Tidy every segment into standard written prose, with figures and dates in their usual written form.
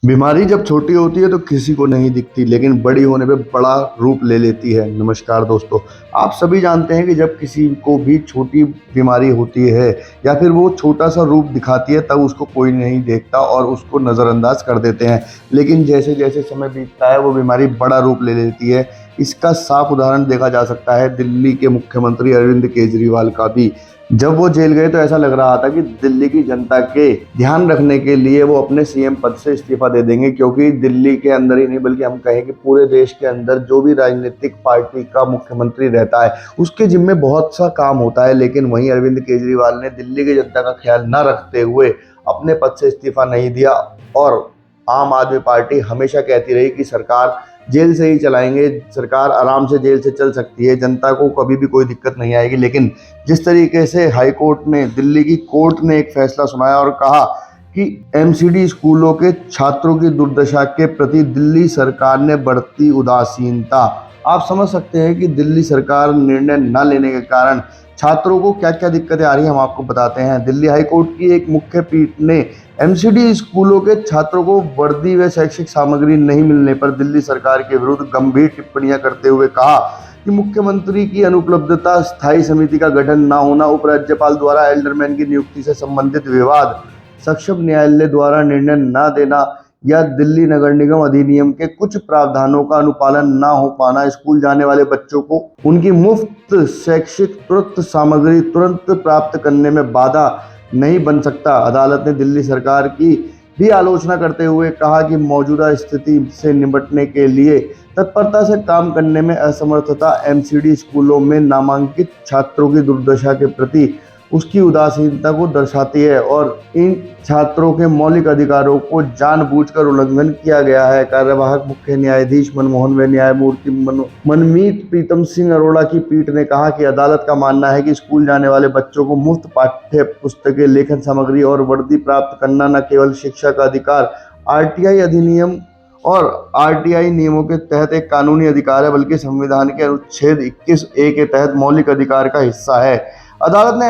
बीमारी जब छोटी होती है तो किसी को नहीं दिखती, लेकिन बड़ी होने पे बड़ा रूप ले लेती है। नमस्कार दोस्तों, आप सभी जानते हैं कि जब किसी को भी छोटी बीमारी होती है या फिर वो छोटा सा रूप दिखाती है, तब उसको कोई नहीं देखता और उसको नज़रअंदाज कर देते हैं। लेकिन जैसे जैसे समय बीतता है वो बीमारी बड़ा रूप ले लेती है। इसका साफ उदाहरण देखा जा सकता है दिल्ली के मुख्यमंत्री अरविंद केजरीवाल का भी। जब वो जेल गए तो ऐसा लग रहा था कि दिल्ली की जनता के ध्यान रखने के लिए वो अपने सीएम पद से इस्तीफा दे देंगे, क्योंकि दिल्ली के अंदर ही नहीं बल्कि हम कहें कि पूरे देश के अंदर जो भी राजनीतिक पार्टी का मुख्यमंत्री रहता है उसके जिम्मे बहुत सा काम होता है। लेकिन वहीं अरविंद केजरीवाल ने दिल्ली की जनता का ख्याल न रखते हुए अपने पद से इस्तीफा नहीं दिया और आम आदमी पार्टी हमेशा कहती रही कि सरकार जेल से ही चलाएंगे, सरकार आराम से जेल से चल सकती है, जनता को कभी भी कोई दिक्कत नहीं आएगी। लेकिन जिस तरीके से हाई कोर्ट ने, दिल्ली की कोर्ट ने एक फैसला सुनाया और कहा कि एमसीडी स्कूलों के छात्रों की दुर्दशा के प्रति दिल्ली सरकार ने बरती उदासीनता, आप समझ सकते हैं कि दिल्ली सरकार निर्णय न लेने के कारण छात्रों को क्या क्या दिक्कतें आ रही हैं। हम आपको बताते हैं। दिल्ली हाई कोर्ट की एक मुख्य पीठ ने एमसीडी स्कूलों के छात्रों को वर्दी व शैक्षिक सामग्री नहीं मिलने पर दिल्ली सरकार के विरुद्ध गंभीर टिप्पणियां करते हुए कहा कि मुख्यमंत्री की अनुपलब्धता, स्थायी समिति का गठन न होना, उपराज्यपाल द्वारा एल्डरमैन की नियुक्ति से संबंधित विवाद, सक्षम न्यायालय द्वारा निर्णय न देना या दिल्ली नगर निगम अधिनियम के कुछ प्रावधानों का अनुपालन न हो पाना स्कूल जाने वाले बच्चों को उनकी मुफ्त शैक्षिक तुरंत सामग्री तुरंत प्राप्त करने में बाधा नहीं बन सकता। अदालत ने दिल्ली सरकार की भी आलोचना करते हुए कहा कि मौजूदा स्थिति से निपटने के लिए तत्परता से काम करने में असमर्थता एमसीडी स्कूलों में नामांकित छात्रों की दुर्दशा के प्रति उसकी उदासीनता को दर्शाती है और इन छात्रों के मौलिक अधिकारों को जानबूझकर उल्लंघन किया गया है। कार्यवाहक मुख्य न्यायाधीश मनमोहन व न्यायमूर्ति मनमीत प्रीतम सिंह अरोड़ा की पीठ ने कहा कि अदालत का मानना है कि स्कूल जाने वाले बच्चों को मुफ्त पाठ्य पुस्तकें, लेखन सामग्री और वर्दी प्राप्त करना न केवल शिक्षा का अधिकार, आरटीआई अधिनियम और आरटीआई नियमों के तहत एक कानूनी अधिकार है, बल्कि संविधान के अनुच्छेद 21A के तहत मौलिक अधिकार का हिस्सा है। अदालत ने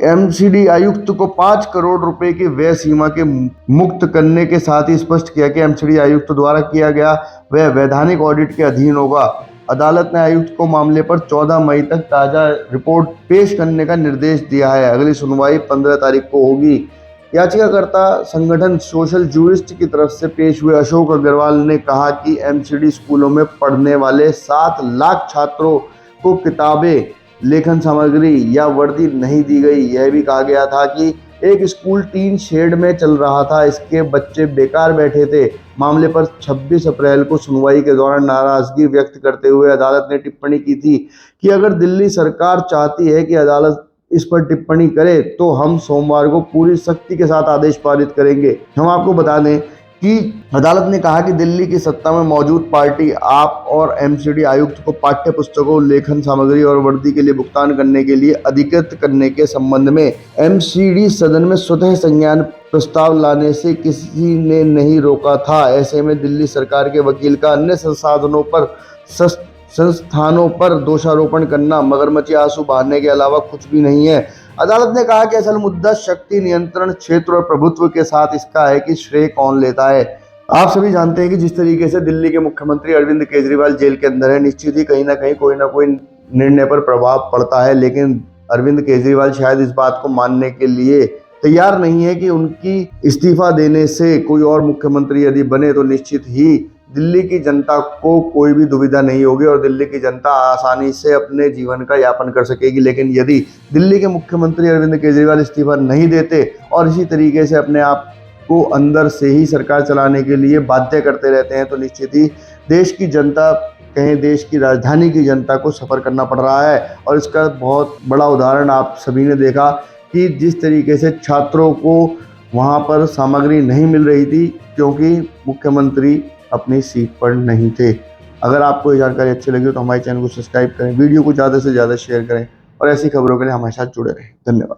एमसीडी आयुक्त को 5 करोड़ रुपए की व्यय सीमा के मुक्त करने के साथ ही स्पष्ट किया कि एमसीडी आयुक्त द्वारा किया गया वह वैधानिक ऑडिट के अधीन होगा। अदालत ने आयुक्त को मामले पर 14 मई तक ताजा रिपोर्ट पेश करने का निर्देश दिया है। अगली सुनवाई 15 तारीख को होगी। याचिकाकर्ता संगठन सोशल जूरिस्ट की तरफ से पेश हुए अशोक अग्रवाल ने कहा कि एमसीडी स्कूलों में पढ़ने वाले 7 लाख छात्रों को किताबें, लेखन सामग्री या वर्दी नहीं दी गई। यह भी कहा गया था कि एक स्कूल टीन शेड में चल रहा था, इसके बच्चे बेकार बैठे थे। मामले पर 26 अप्रैल को सुनवाई के दौरान नाराजगी व्यक्त करते हुए अदालत ने टिप्पणी की थी कि अगर दिल्ली सरकार चाहती है कि अदालत इस पर टिप्पणी करे तो हम सोमवार को पूरी सख्ती के साथ आदेश पारित करेंगे। हम आपको बता दें कि अदालत ने कहा कि दिल्ली की सत्ता में मौजूद पार्टी आप और एमसीडी आयुक्त को पाठ्य पुस्तकों, लेखन सामग्री और वर्दी के लिए भुगतान करने के लिए अधिकृत करने के संबंध में एमसीडी सदन में स्वतः संज्ञान प्रस्ताव लाने से किसी ने नहीं रोका था। ऐसे में दिल्ली सरकार के वकील का अन्य संस्थानों पर दोषारोपण करना मगरमच्छी आंसू बहाने के अलावा कुछ भी नहीं है। अदालत ने कहा कि असल मुद्दा शक्ति नियंत्रण क्षेत्र और प्रभुत्व के साथ इसका है कि श्रेय कौन लेता है। आप सभी जानते हैं कि जिस तरीके से दिल्ली के मुख्यमंत्री अरविंद केजरीवाल जेल के अंदर है, निश्चित ही कहीं ना कहीं कोई ना कोई निर्णय पर प्रभाव पड़ता है। लेकिन अरविंद केजरीवाल शायद इस बात को मानने के लिए तैयार नहीं है कि उनकी इस्तीफा देने से कोई और मुख्यमंत्री यदि बने तो निश्चित ही दिल्ली की जनता को कोई भी दुविधा नहीं होगी और दिल्ली की जनता आसानी से अपने जीवन का यापन कर सकेगी। लेकिन यदि दिल्ली के मुख्यमंत्री अरविंद केजरीवाल इस्तीफा नहीं देते और इसी तरीके से अपने आप को अंदर से ही सरकार चलाने के लिए बाध्य करते रहते हैं तो निश्चित ही देश की जनता, कहें देश की राजधानी की जनता को सफ़र करना पड़ रहा है। और इसका बहुत बड़ा उदाहरण आप सभी ने देखा कि जिस तरीके से छात्रों को वहाँ पर सामग्री नहीं मिल रही थी क्योंकि मुख्यमंत्री अपनी सीट पर नहीं थे। अगर आपको ये जानकारी अच्छी लगी तो हमारे चैनल को सब्सक्राइब करें, वीडियो को ज़्यादा से ज़्यादा शेयर करें और ऐसी खबरों के लिए हमारे साथ जुड़े रहें। धन्यवाद।